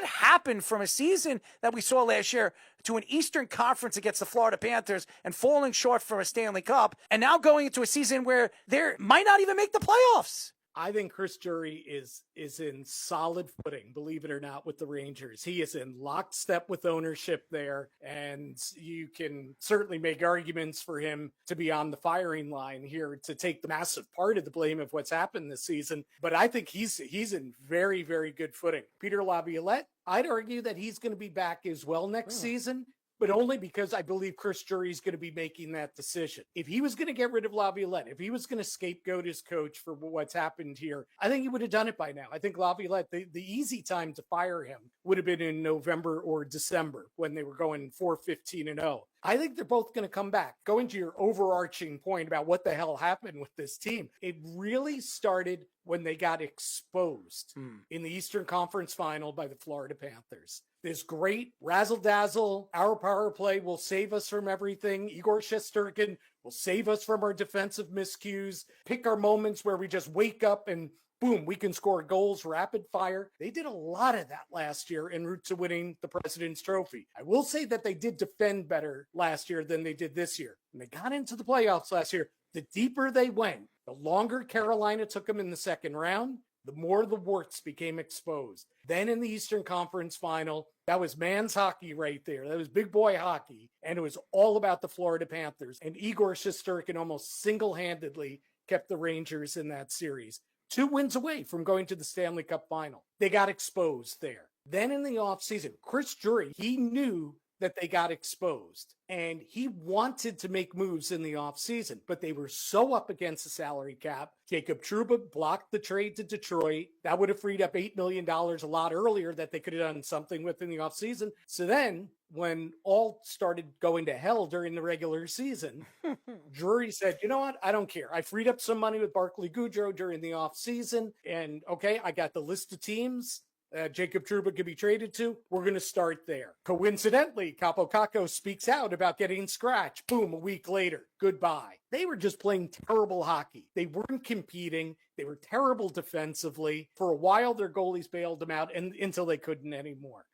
what happened from a season that we saw last year to an Eastern Conference against the Florida Panthers and falling short for a Stanley Cup, and now going into a season where they might not even make the playoffs? I think Chris Drury is in solid footing, believe it or not, with the Rangers. He is in lockstep with ownership there, and you can certainly make arguments for him to be on the firing line here to take the massive part of the blame of what's happened this season. But I think he's in very, very good footing. Peter Laviolette, I'd argue that he's going to be back as well next season, but only because I believe Chris Drury is going to be making that decision. If he was going to get rid of Laviolette, if he was going to scapegoat his coach for what's happened here, I think he would have done it by now. I think Laviolette, the easy time to fire him would have been in November or December when they were going 4-15-0. I think they're both going to come back. Going to your overarching point about what the hell happened with this team, it really started when they got exposed in the Eastern Conference Final by the Florida Panthers. This great razzle-dazzle, our power play will save us from everything. Igor Shesterkin will save us from our defensive miscues, pick our moments where we just wake up and boom, we can score goals rapid fire. They did a lot of that last year en route to winning the President's Trophy. I will say that they did defend better last year than they did this year. When they got into the playoffs last year, the deeper they went, the longer Carolina took them in the second round, the more the warts became exposed. Then in the Eastern Conference Final, that was man's hockey right there. That was big boy hockey. And it was all about the Florida Panthers. And Igor Shesterkin almost single-handedly kept the Rangers in that series. 2 wins away from going to the Stanley Cup Final. They got exposed there. Then in the offseason, Chris Drury, he knew that they got exposed. And he wanted to make moves in the offseason, but they were so up against the salary cap. Jacob Trouba blocked the trade to Detroit. That would have freed up $8 million a lot earlier that they could have done something with in the offseason. So then when all started going to hell during the regular season, Drury said, you know what? I don't care. I freed up some money with Barclay Goodrow during the offseason. And okay, I got the list of teams Jacob Trouba could be traded to. We're going to start there. Coincidentally, Capo Caco speaks out about getting scratched. Boom, a week later, goodbye. They were just playing terrible hockey. They weren't competing. They were terrible defensively. For a while, their goalies bailed them out until they couldn't anymore.